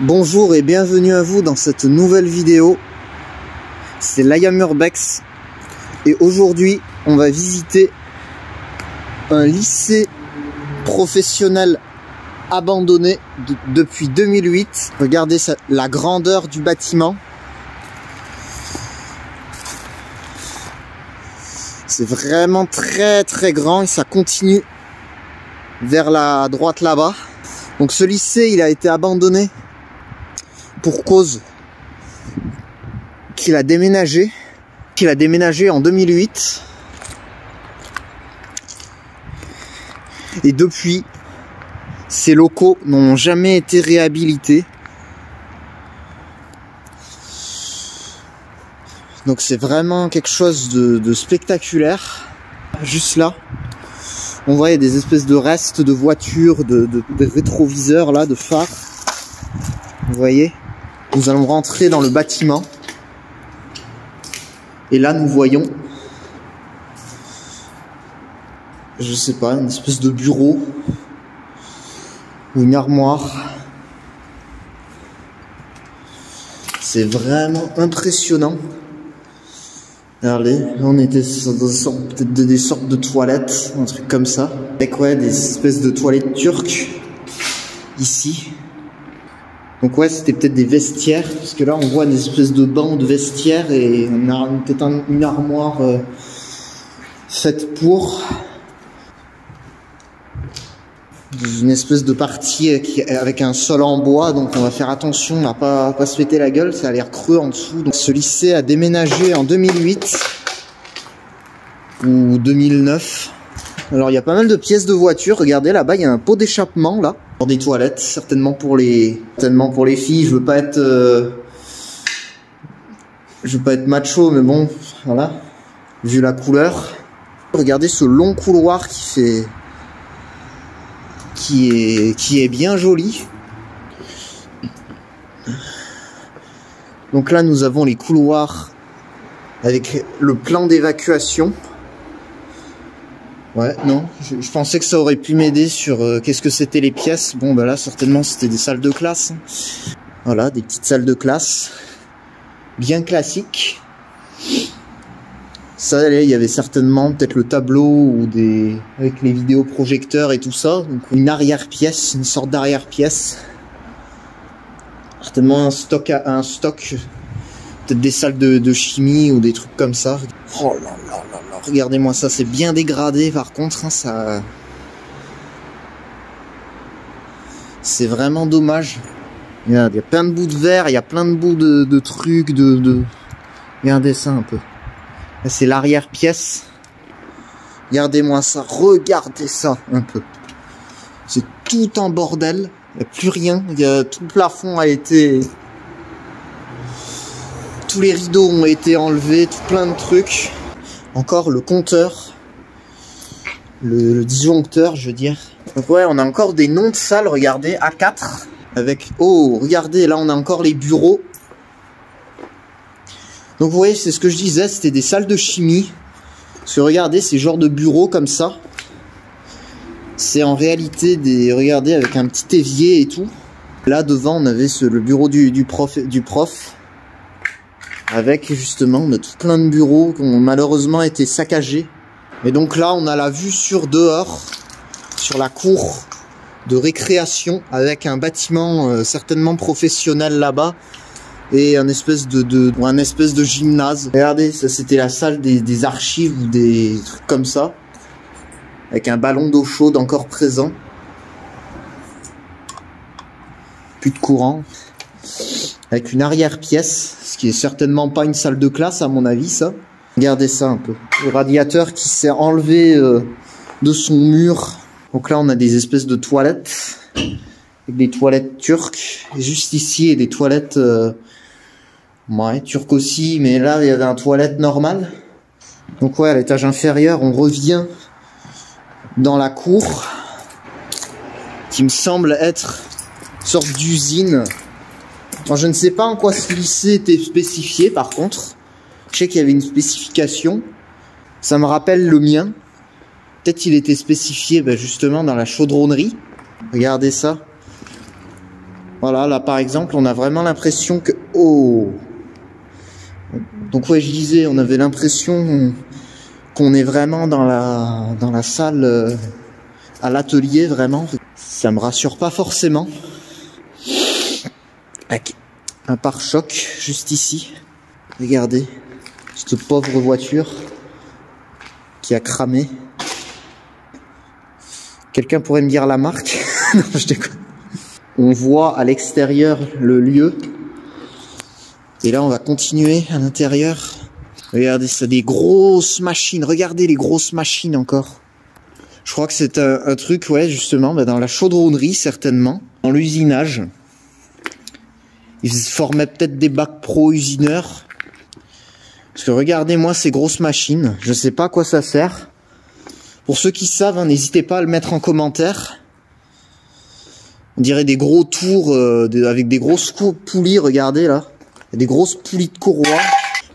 Bonjour et bienvenue à vous dans cette nouvelle vidéo. C'est Laïam Urbex et aujourd'hui on va visiter un lycée professionnel abandonné depuis 2008. Regardez la grandeur du bâtiment. C'est vraiment très grand et ça continue vers la droite là-bas. Donc ce lycée il a été abandonné pour cause qu'il a déménagé en 2008 et depuis ces locaux n'ont jamais été réhabilités. Donc c'est vraiment quelque chose de spectaculaire. Juste là on voit des espèces de restes de voitures, de rétroviseurs là, de phares. Vous voyez, nous allons rentrer dans le bâtiment et là nous voyons, je sais pas, une espèce de bureau ou une armoire. C'est vraiment impressionnant. Regardez, là on était dans des sortes de toilettes, un truc comme ça, avec ouais, des espèces de toilettes turques ici. Donc ouais, c'était peut-être des vestiaires, parce que là on voit des espèces de bancs de vestiaires et peut-être une armoire faite pour une espèce de partie avec un sol en bois, donc on va faire attention à pas se péter la gueule, ça a l'air creux en dessous. Donc ce lycée a déménagé en 2008 ou 2009. Alors il y a pas mal de pièces de voiture, regardez là-bas il y a un pot d'échappement là, pour des toilettes, certainement pour les filles. Je veux pas être macho, mais bon, voilà, vu la couleur. Regardez ce long couloir qui est bien joli. Donc là nous avons les couloirs avec le plan d'évacuation. Ouais, non, je pensais que ça aurait pu m'aider sur qu'est-ce que c'était les pièces. Bon bah là certainement c'était des salles de classe. Voilà, des petites salles de classe bien classiques. Ça, il y avait certainement peut-être le tableau ou avec les vidéoprojecteurs et tout ça. Donc une arrière-pièce, une sorte d'arrière-pièce. Certainement un stock, peut-être des salles de chimie ou des trucs comme ça. Oh là là là là, regardez-moi ça, c'est bien dégradé par contre, hein, ça... C'est vraiment dommage. Regarde, il y a plein de bouts de verre, il y a plein de bouts de trucs, Regardez ça un peu. C'est l'arrière-pièce. Regardez-moi ça, regardez ça un peu. C'est tout en bordel, il n'y a plus rien. Tout le plafond a été... Tous les rideaux ont été enlevés, tout plein de trucs. Encore le compteur, le disjoncteur, je veux dire. Donc ouais, on a encore des noms de salles, regardez, A4. Avec, oh, regardez, là on a encore les bureaux. Donc vous voyez, c'est ce que je disais, c'était des salles de chimie. Parce que regardez, ces genres de bureaux comme ça. C'est en réalité des... Regardez, avec un petit évier et tout. Là devant, on avait le bureau du prof. Avec justement tout plein de bureaux qui ont malheureusement été saccagés. Et donc là, on a la vue sur dehors, sur la cour de récréation, avec un bâtiment certainement professionnel là-bas. Et un espèce de gymnase. Regardez, ça c'était la salle des archives ou des trucs comme ça. Avec un ballon d'eau chaude encore présent. Plus de courant. Avec une arrière-pièce, ce qui est certainement pas une salle de classe à mon avis ça. Regardez ça un peu. Le radiateur qui s'est enlevé de son mur. Donc là on a des espèces de toilettes. Avec des toilettes turques. Et juste ici il y a des toilettes... Ouais, turc aussi, mais là il y avait un toilette normal. Donc ouais, à l'étage inférieur, on revient dans la cour, qui me semble être une sorte d'usine. Bon, je ne sais pas en quoi ce lycée était spécifié par contre. Je sais qu'il y avait une spécification. Ça me rappelle le mien. Peut-être qu'il était spécifié justement dans la chaudronnerie. Regardez ça. Voilà, là par exemple, on a vraiment l'impression que... Oh! Donc ouais, je disais, on avait l'impression qu'on est vraiment dans la salle, à l'atelier, vraiment. Ça me rassure pas forcément. Avec un pare-choc, juste ici. Regardez, cette pauvre voiture qui a cramé. Quelqu'un pourrait me dire la marque? Non, je déconne. On voit à l'extérieur le lieu. Et là, on va continuer à l'intérieur. Regardez ça, des grosses machines. Regardez les grosses machines encore. Je crois que c'est un truc, ouais, justement, dans la chaudronnerie, certainement. Dans l'usinage. Ils formaient peut-être des bacs pro usineurs. Parce que regardez-moi ces grosses machines. Je sais pas à quoi ça sert. Pour ceux qui savent, hein, n'hésitez pas à le mettre en commentaire. On dirait des gros tours avec des grosses poulies, regardez là. Il y a des grosses poulies de courroie.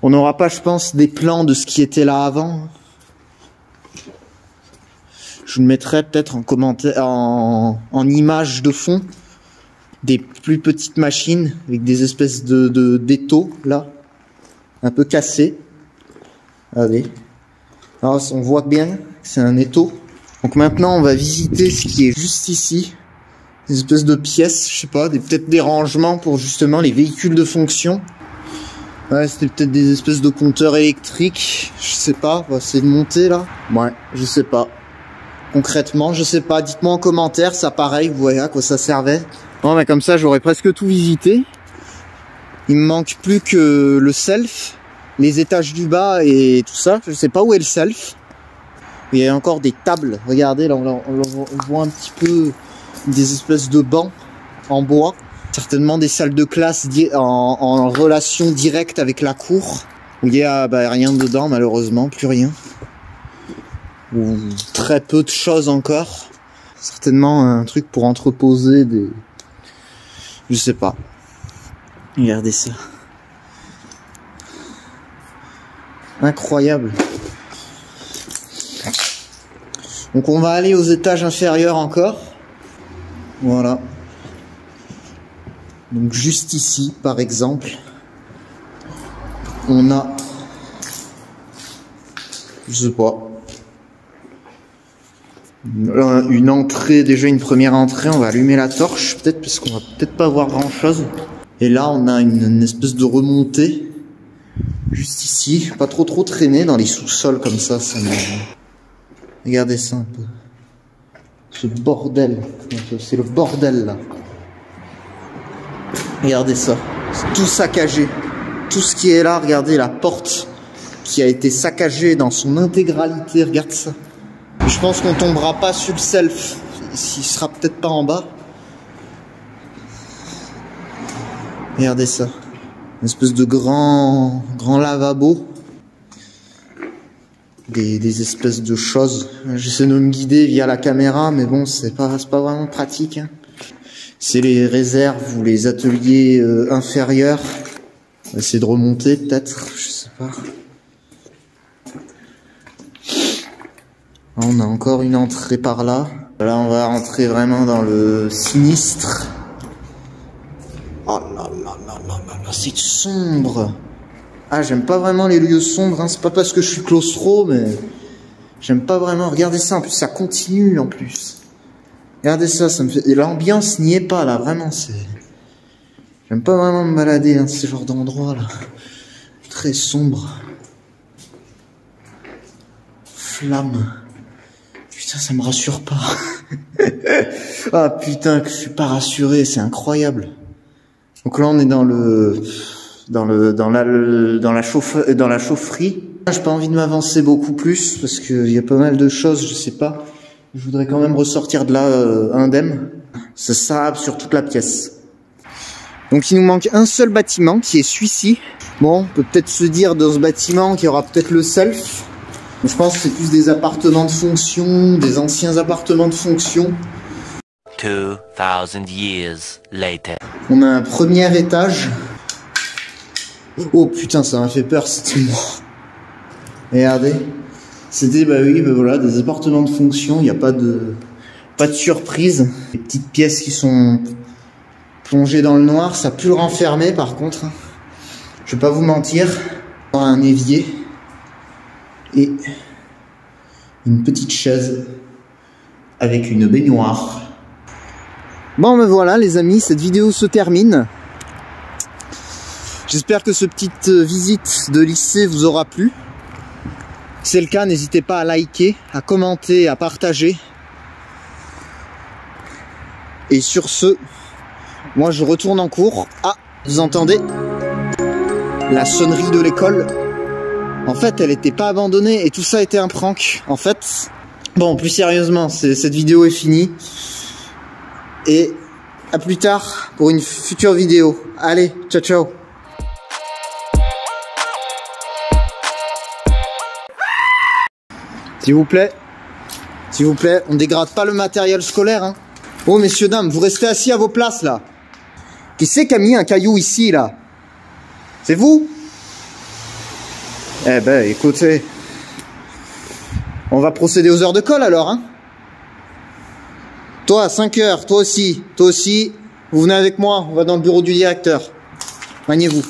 On n'aura pas, je pense, des plans de ce qui était là avant. Je vous mettrai peut-être en commentaire, en image de fond, des plus petites machines avec des espèces d'étaux là, un peu cassés. Allez. Alors, on voit bien que c'est un étau. Donc maintenant, on va visiter ce qui est juste ici. Des espèces de pièces, je sais pas, peut-être des rangements pour justement les véhicules de fonction. Ouais, c'était peut-être des espèces de compteurs électriques, je sais pas, on va essayer de monter là. Ouais, je sais pas. Concrètement, je sais pas, dites-moi en commentaire, ça pareil, vous voyez à quoi ça servait. Bon, bah comme ça, j'aurais presque tout visité. Il me manque plus que le self, les étages du bas et tout ça. Je sais pas où est le self. Il y a encore des tables, regardez, là on voit un petit peu des espèces de bancs en bois. Certainement des salles de classe en relation directe avec la cour. Où il y a rien dedans malheureusement, plus rien. Ou très peu de choses encore. Certainement un truc pour entreposer des... Je sais pas. Regardez ça. Incroyable. Donc on va aller aux étages inférieurs encore. Voilà. Donc juste ici, par exemple, on a, je sais pas, une entrée, déjà une première entrée. On va allumer la torche, peut-être, parce qu'on va peut-être pas voir grand-chose. Et là, on a une espèce de remontée, juste ici, pas trop traîner dans les sous-sols comme ça me... Regardez ça un peu. Ce bordel, c'est le bordel là. Regardez ça, c'est tout saccagé. Tout ce qui est là, regardez la porte qui a été saccagée dans son intégralité, regarde ça. Je pense qu'on tombera pas sur le self, il sera peut-être pas en bas. Regardez ça, une espèce de grand lavabo. Des espèces de choses. J'essaie de me guider via la caméra, mais bon, c'est pas vraiment pratique. Hein. C'est les réserves ou les ateliers inférieurs. On va essayer de remonter peut-être, je sais pas. Là, on a encore une entrée par là. Là, on va rentrer vraiment dans le sinistre. Oh là là là là là, c'est sombre. Ah, j'aime pas vraiment les lieux sombres, hein. C'est pas parce que je suis claustro, mais j'aime pas vraiment. Regardez ça, en plus ça continue en plus. Regardez ça, ça me fait... L'ambiance n'y est pas là, vraiment, c'est... J'aime pas vraiment me balader dans ce genre d'endroit là. Très sombre. Flamme. Putain, ça me rassure pas. Ah putain, que je suis pas rassuré, c'est incroyable. Donc là, on est dans la chaufferie. J'ai pas envie de m'avancer beaucoup plus parce qu'il y a pas mal de choses, je sais pas. Je voudrais quand même ressortir de là indemne. Ça s'arrabe sur toute la pièce. Donc il nous manque un seul bâtiment qui est celui-ci. Bon, on peut peut-être se dire dans ce bâtiment qu'il y aura peut-être le self. Je pense que c'est plus des appartements de fonction, des anciens appartements de fonction. 2000 years later. On a un premier étage. Oh putain, ça m'a fait peur, c'était mort. Regardez. C'était, voilà, des appartements de fonction, il n'y a pas de surprise. Des petites pièces qui sont Plongé dans le noir, ça pue le renfermer par contre. Je vais pas vous mentir. Un évier et une petite chaise avec une baignoire. Bon, me voilà les amis, cette vidéo se termine. J'espère que cette petite visite de lycée vous aura plu. Si c'est le cas, n'hésitez pas à liker, à commenter, à partager. Et sur ce, moi je retourne en cours. Ah, vous entendez la sonnerie de l'école? En fait, elle n'était pas abandonnée et tout ça était un prank. En fait, bon, plus sérieusement, cette vidéo est finie. Et à plus tard pour une future vidéo. Allez, ciao ciao. S'il vous plaît, on dégrade pas le matériel scolaire, hein. Oh, messieurs, dames, vous restez assis à vos places, là. Qui c'est qui a mis un caillou ici, là? C'est vous? Eh ben, écoutez, on va procéder aux heures de colle, alors, hein. Toi, 5 heures, toi aussi, vous venez avec moi, on va dans le bureau du directeur. Maniez-vous.